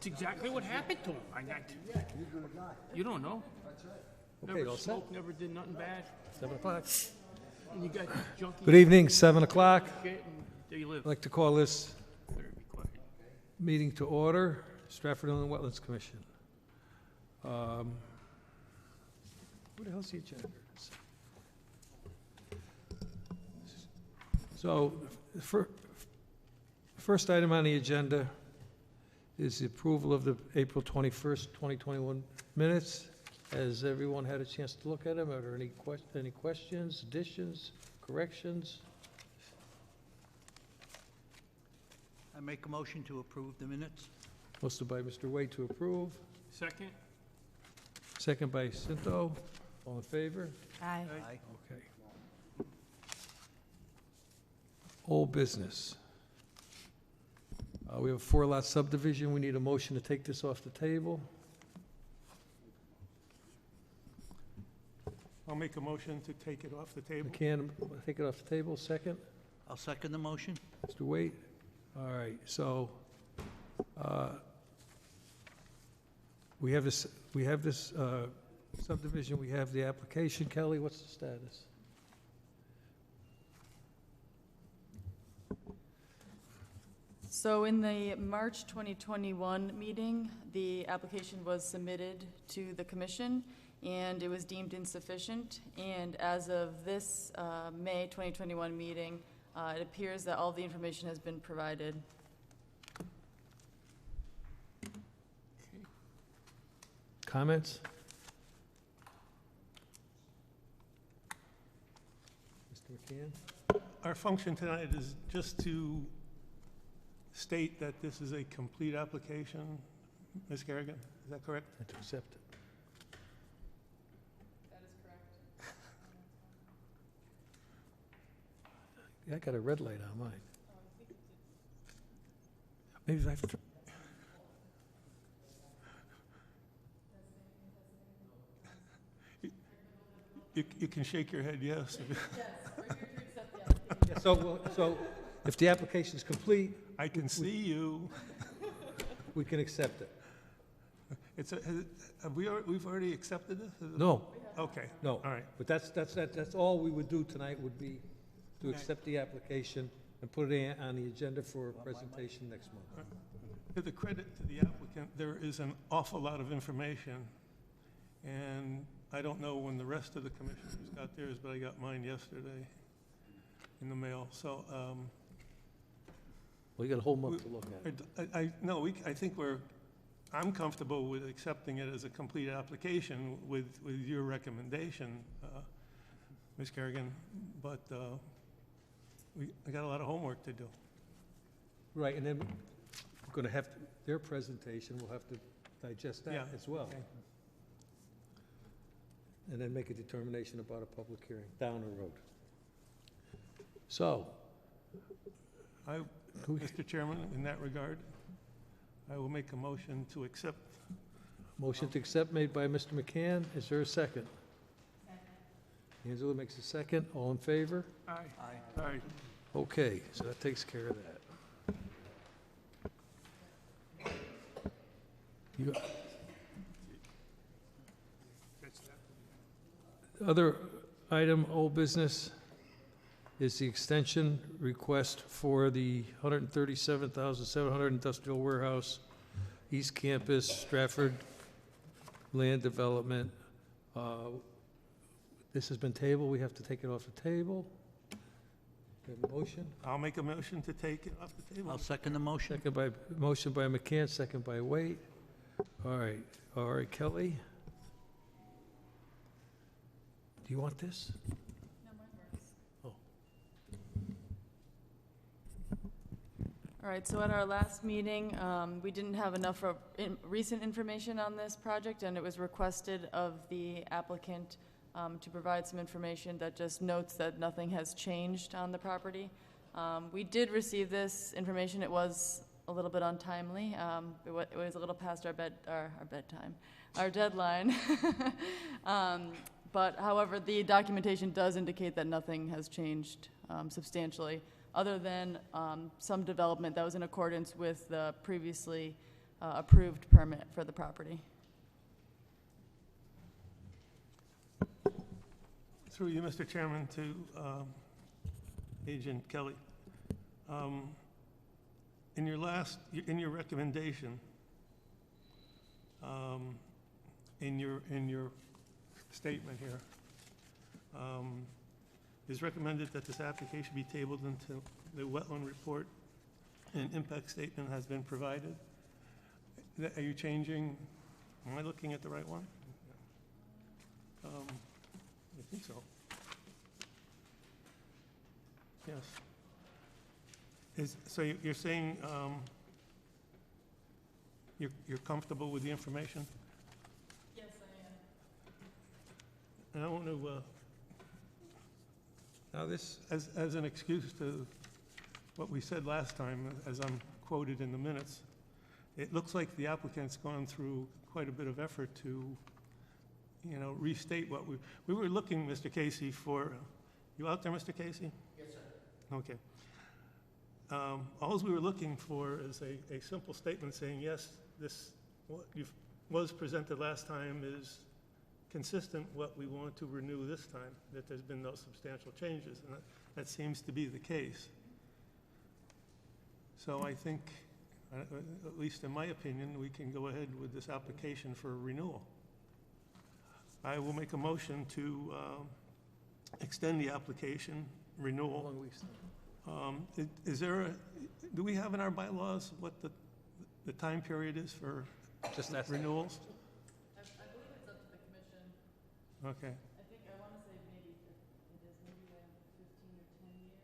That's exactly what happened to him. You don't know. Okay, Never all set? smoked, never did nothing bad. 7 o'clock. And you got junkie Good evening, 7 o'clock. shit, and there you live. I'd like to call this Better be quiet. meeting to order, Stratford Inland Wetlands Commission. What the hell's the agenda? So, first item on the agenda is the approval of the April 21st, 2021 minutes. Has everyone had a chance to look at them? Are there any questions, additions, corrections? I make a motion to approve the minutes. Motion by Mr. Wade to approve, Second? second by Cinto. All in favor? Aye. Aye. Okay. Old business. We have a 4-lot subdivision. We need a motion to take this off the table. I'll make a motion to take it off the table. McCann, take it off the table. Second, I'll second the motion. Mr. Waite. All right, so, we have this subdivision, we have the application. Kelly, what's the status? So in the March 2021 meeting, the application was submitted to the commission, and it was deemed insufficient. And as of this May 2021 meeting, it appears that all the information has been provided. Comments? Mr. McCann? Our function tonight is just to state that this is a complete application. Ms. Kerrigan, is that correct? And to accept it. That is correct. Yeah, I got a red light on mine. Maybe I have to. You can shake your head yes. Yeah, so if the application is complete, I can see you. we can accept it. We've already accepted this? No, Okay. no. All right. But that's all we would do tonight would be to Okay. accept the application and put it on the agenda for a presentation next month. To the credit to the applicant, there is an awful lot of information, and I don't know when the rest of the commissioners got theirs, but I got mine yesterday in the mail. So Well, you got a whole month to look at it. I think I'm comfortable with accepting it as a complete application with your recommendation, Ms. Kerrigan, but I got a lot of homework to do. Right, and then we're going to have their presentation, we'll have to digest that Yeah, as well. okay. And then make a determination about a public hearing down the road. So, Mr. Chairman, in that regard, I will make a motion to accept. motion to accept made by Mr. McCann. Is there a second? Angela makes a second. All in favor? Aye. Aye. Aye. Okay, so that takes care of that. You- Other item, old business, is the extension request for the 137,700 industrial warehouse, East Campus, Stratford land development. This has been tabled, we have to take it off the table. We have a motion? I'll make a motion to take it off the table. I'll second the motion. Motion by McCann, second by Waite. All right, Kelly. Do you want this? No, mine works. Oh. All right, so at our last meeting, we didn't have enough recent information on this project, and it was requested of the applicant to provide some information that just notes that nothing has changed on the property. We did receive this information. It was a little bit untimely. It was a little past our bedtime, our deadline. But however, the documentation does indicate that nothing has changed substantially, other than some development that was in accordance with the previously approved permit for the property. Through you, Mr. Chairman, to Agent Kelly. In your recommendation, in your statement here, it is recommended that this application be tabled until the wetland report and impact statement has been provided. Are you changing, am I looking at the right one? I think so. Yes. So you're saying you're comfortable with the information? Yes, I am. And I want to, Now this, as an excuse to what we said last time, as I'm quoted in the minutes, it looks like the applicant's gone through quite a bit of effort to, restate what we were looking, Mr. Casey, for. You out there, Mr. Casey? Yes, sir. Okay. All we were looking for is a simple statement saying, yes, this what was presented last time is consistent what we want to renew this time, that there's been no substantial changes, and that seems to be the case. So I think, at least in my opinion, we can go ahead with this application for renewal. I will make a motion to extend the application renewal. how long we extend? Is there do we have in our bylaws what the time period is for Just ask that. renewals? I believe it's up to the commission. Okay. I think, I want to say maybe it is maybe 15 or 10 year.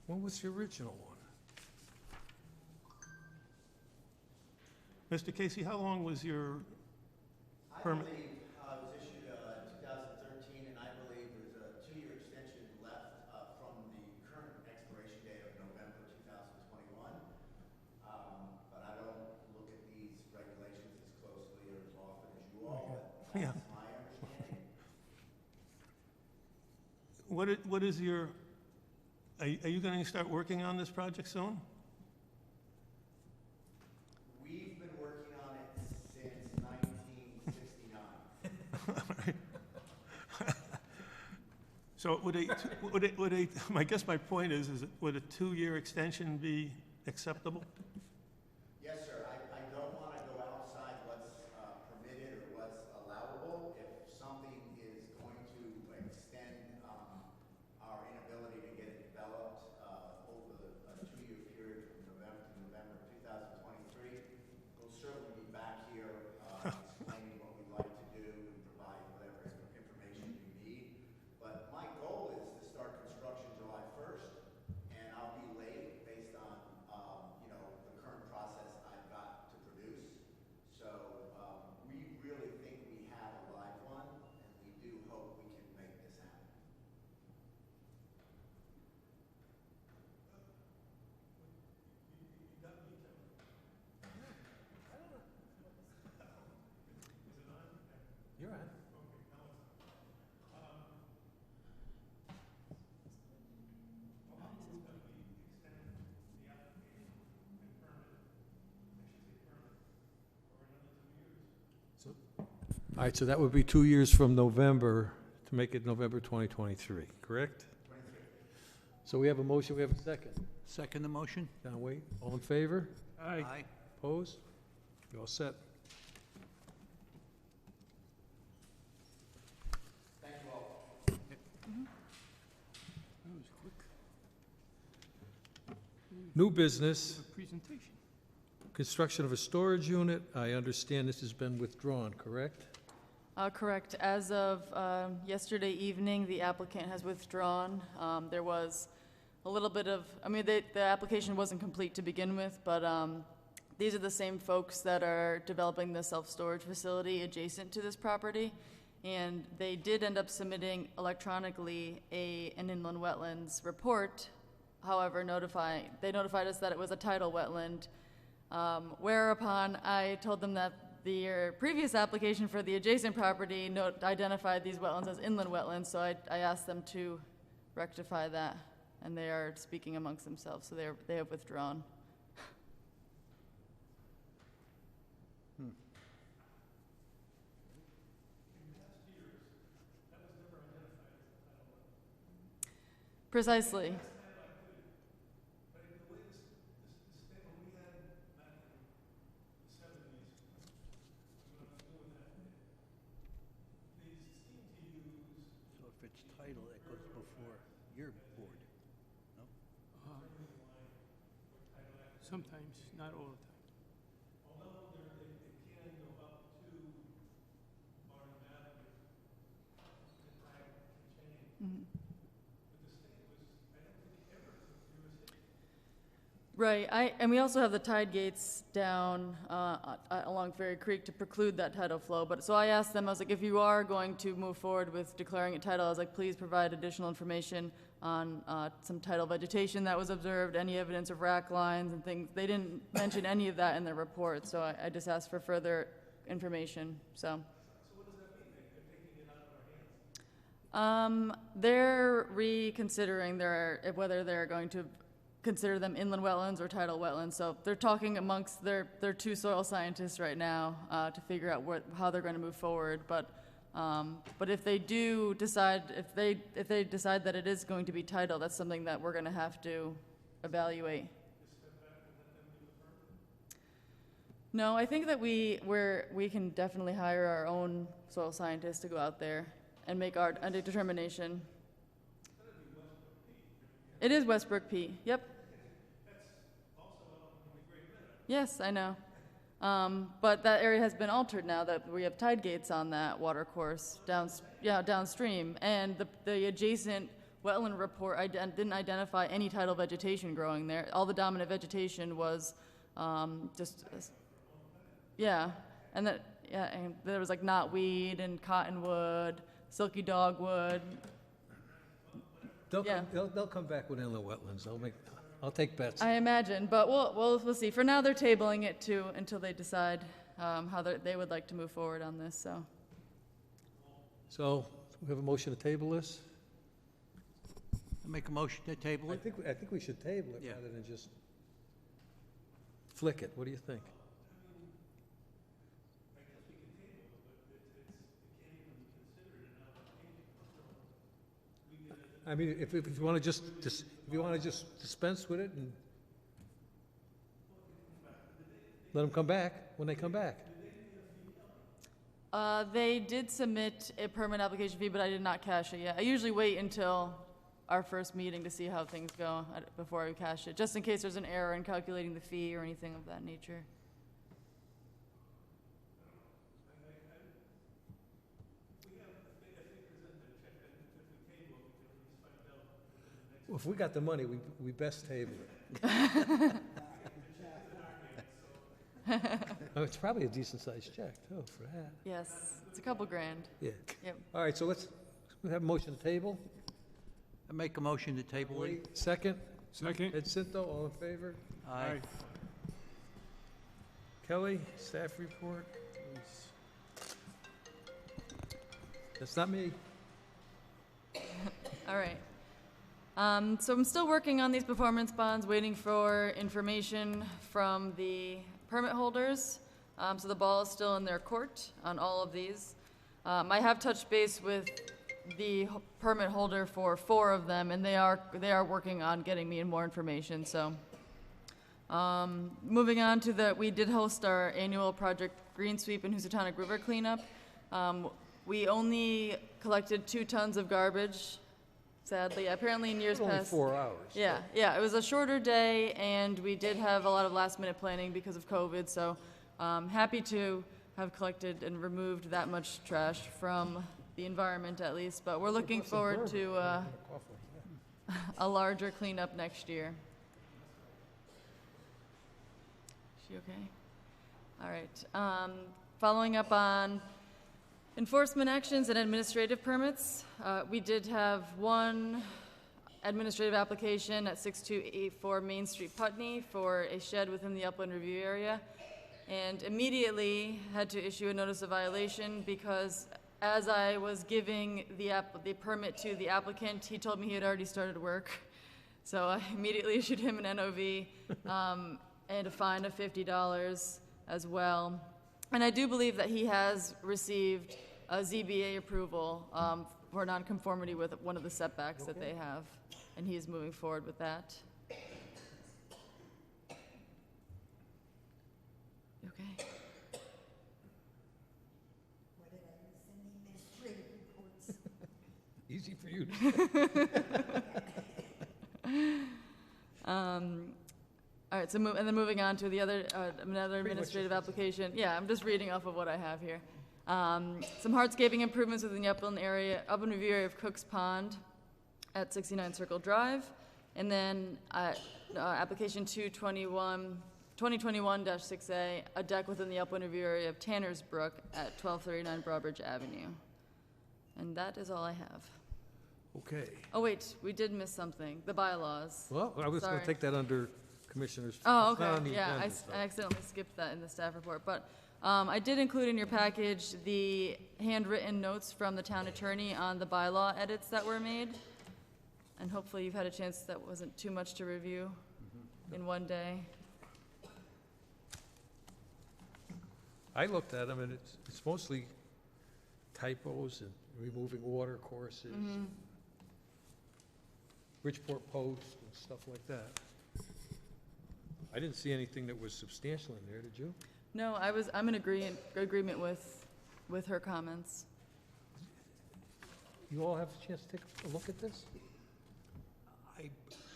When was the original one? Mr. Casey, how long was your permit? I believe it was issued in 2013, and I believe there's a 2-year extension left from the current expiration date of November 2021. But I don't look at these regulations as closely or as often as you all, but Yeah. that's my understanding. What is your, are you going to start working on this project soon? We've been working on it since 1969. So I guess my point is would a 2-year extension be acceptable? Yes, sir. I don't want to go outside what's permitted or what's allowable. If something is going to extend our inability to get it developed over a 2-year period from November to November 2023, we'll certainly be back here explaining what we'd like to do and provide whatever information you need. But my goal is to start construction July 1st, and I'll be late based on the current process I've got to produce. So we really think we have a live one, and we do hope we can make this happen. You're on. All right, so that would be 2 years from November to make it November 2023, correct? 23. So we have a motion, we have a second. Second the motion? Now wait, all in favor? Aye. Opposed? You all set? Thank you all. That was quick. New business, Presentation. construction of a storage unit. I understand this has been withdrawn, correct? Correct. As of yesterday evening, the applicant has withdrawn. There was a little bit of, the application wasn't complete to begin with, but these are the same folks that are developing the self-storage facility adjacent to this property. And they did end up submitting electronically an inland wetlands report. However, they notified us that it was a tidal wetland, whereupon I told them that the previous application for the adjacent property identified these wetlands as inland wetlands, so I asked them to rectify that. and they are speaking amongst themselves, so they have withdrawn. Precisely. So if it's title, it goes before your board. Sometimes, not all the time. Mhm. Right, and we also have the tide gates down along Ferry Creek to preclude that tidal flow. But so I asked them, I was like, if you are going to move forward with declaring it tidal, I was like, please provide additional information on some tidal vegetation that was observed, any evidence of rack lines and things. They didn't mention any of that in their report, so I just asked for further information. So what does that mean? They're taking it out of our hands? They're reconsidering whether they're going to consider them inland wetlands or tidal wetlands. So they're talking amongst their two soil scientists right now to figure out how they're going to move forward. But if they do decide, if they decide that it is going to be tidal, that's something that we're going to have to evaluate. No, I think that we can definitely hire our own soil scientists to go out there and make a determination. It is Westbrook P. Yep. That's also in the Great Meadow. Yes, I know. But that area has been altered now that we have tide gates on that water course downstream, and the adjacent wetland report didn't identify any tidal vegetation growing there. All the dominant vegetation was and there was like knotweed and cottonwood, silky dogwood. They'll come back with inland wetlands. I'll take bets. I imagine, but we'll see. For now, they're tabling it until they decide how they would like to move forward on this. So we have a motion to table this? I make a motion to table I it? think we should table it Yeah. rather than just flick it. What do you think? I mean, if you want to just dispense with it and let them come back when they come back. They did submit a permit application fee, but I did not cash it yet. I usually wait until our first meeting to see how things go before I cash it, just in case there's an error in calculating the fee or anything of that nature. Well, if we got the money, we best table it. Oh, it's probably a decent-sized check, too, for that. Yes, it's a couple grand. Yeah. Yep. All right, so we have a motion to table. I make a motion to table it? Second? Second? Ed Cinto, all in favor? Aye. Kelly, staff report? That's not me. All right. So I'm still working on these performance bonds, waiting for information from the permit holders. So the ball is still in their court on all of these. I have touched base with the permit holder for 4 of them, and they are working on getting me more information. So moving on to we did host our annual Project Green Sweep and Housatonic River cleanup. We only collected 2 tons of garbage. Sadly, apparently in years Only past. 4 hours. Yeah, it was a shorter day, and we did have a lot of last-minute planning because of COVID, so happy to have collected and removed that much trash from the environment at least, but we're looking forward to a larger cleanup next year. Is she okay? All right. Following up on enforcement actions and administrative permits. We did have one administrative application at 6284 Main Street, Putney, for a shed within the upland review area, and immediately had to issue a notice of violation because as I was giving the permit to the applicant, he told me he had already started work. So I immediately issued him an NOV and a fine of $50 as well. And I do believe that he has received a ZBA approval for nonconformity with one of the setbacks that they have, and he is moving forward with that. Okay. What did I miss in the administrative reports? Easy for you. All right, so and then moving on to the other, another Pretty much administrative application. Yeah, I'm just reading off of what I have here. Some hardscaping improvements within the upland review area of Cook's Pond at 69 Circle Drive. And then, application 2021-6A, a deck within the upland review area of Tanner's Brook at 1239 Broadbridge Avenue. And that is all I have. Okay. Oh, wait, we did miss something, the bylaws. Well, I was going Sorry. to take that under Commissioners. Oh, It's not on okay, the yeah, agenda, so. I accidentally skipped that in the staff report, but I did include in your package the handwritten notes from the town attorney on the bylaw edits that were made. And hopefully you've had a chance, that wasn't too much to review in one day. I looked at them, and it's mostly typos and removing water courses, Bridgeport Post and stuff like that. I didn't see anything that was substantial in there, did you? No, I'm in agreement with her comments. You all have a chance to take a look at this?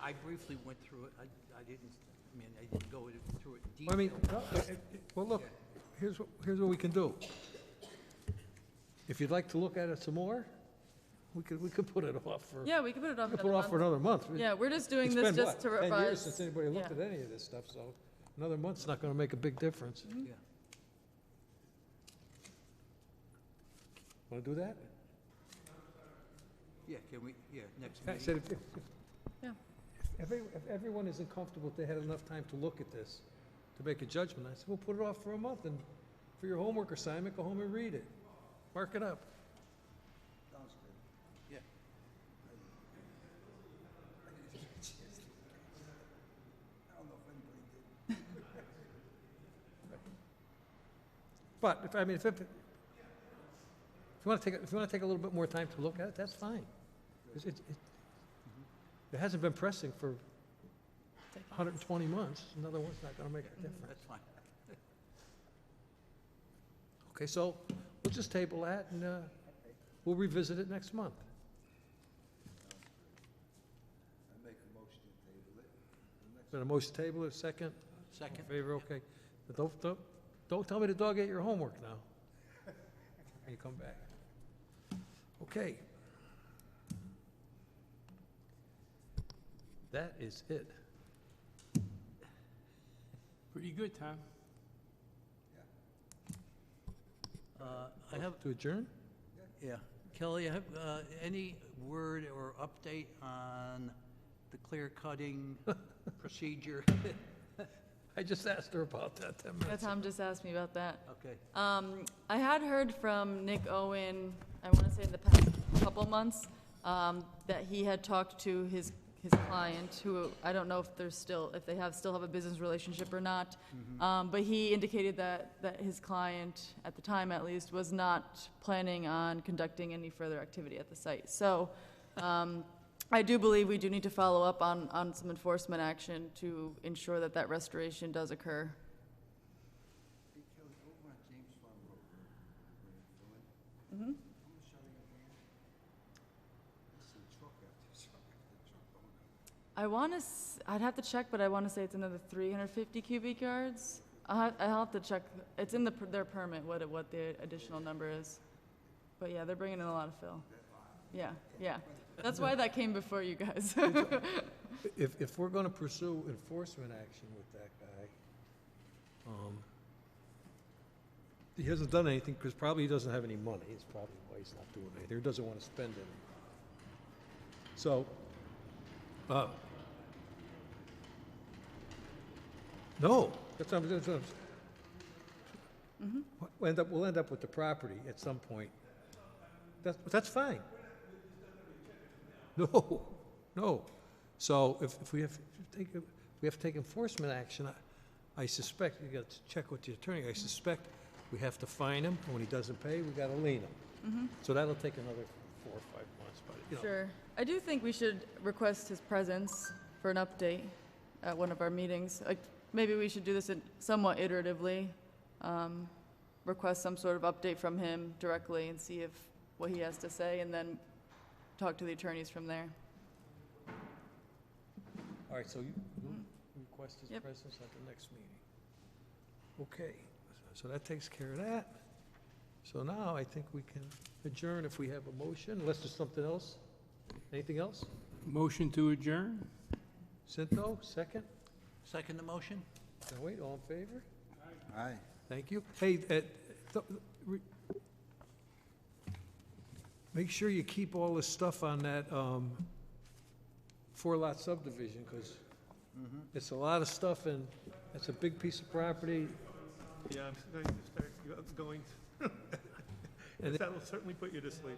I briefly went through it. I didn't go through it in I mean, detail. well, look, here's what we can do. If you'd like to look at it some more, we could put it off for. Yeah, we can put it off We could another put it off for month. another month. Yeah, we're just doing It's this been, just what, to 10 revise. years since anybody looked yeah. at any of this stuff, so another month's not gonna make a big difference. Yeah. Wanna do that? Yeah, can we, next I meeting. said, Yeah. if everyone isn't comfortable, if they had enough time to look at this, to make a judgment, I said, we'll put it off for a month, and for your homework assignment, go home and read it. Mark it up. Sounds good. Yeah. But if you want to take a little bit more time to look at it, that's fine. It hasn't been pressing for 120 months. Another one's not going to make a difference. That's fine. Okay, so we'll just table that, and we'll revisit it next month. I make a motion to table it. Been a motion to table, a second? Second. In favor, okay. But don't tell me to dog ate your homework now. When you come back. Okay. That is it. Pretty good, Tom. I have, To adjourn? yeah. Kelly, I have any word or update on the clear cutting procedure? I just asked her about that 10 Yeah, minutes. Tom just asked me about that. Okay. I had heard from Nick Owen, I want to say in the past couple months, that he had talked to his client, who I don't know if still have a business relationship or not. But he indicated that his client, at the time at least, was not planning on conducting any further activity at the site. So, I do believe we do need to follow up on some enforcement action to ensure that restoration does occur. Hey, Kelly, over on James Farm Road, where you fill in, Mm-hmm. how much are they again? I see truck after truck after truck going up. I'd have to check, but I want to say it's another 350 cubic yards. I'll have to check. It's in their permit, what the additional number is. But yeah, they're bringing in a lot of fill. Yeah, yeah. That's why that came before you guys. If we're going to pursue enforcement action with that guy, he hasn't done anything because probably he doesn't have any money. It's probably why he's not doing anything. He doesn't want to spend any. So, no, that's what I'm. We'll end up with the property at some point. That's fine. No, So if we have to take enforcement action, I suspect, you got to check with the attorney, I suspect we have to fine him, and when he doesn't pay, we got to lien him. So that'll take another 4 or 5 months, but, you know. Sure. I do think we should request his presence for an update at one of our meetings. Like, maybe we should do this somewhat iteratively. Request some sort of update from him directly and see what he has to say, and then talk to the attorneys from there. All right, so you request his Yep. presence at the next meeting. Okay, so that takes care of that. So now I think we can adjourn if we have a motion, unless there's something else. Anything else? Motion to adjourn? Cinto, second? Second the motion? Now wait, all in favor? Aye. Thank you. Hey, make sure you keep all this stuff on that 4-lot subdivision, because it's a lot of stuff, and it's a big piece of property. Yeah, I'm going to start going, And that'll certainly put you to sleep.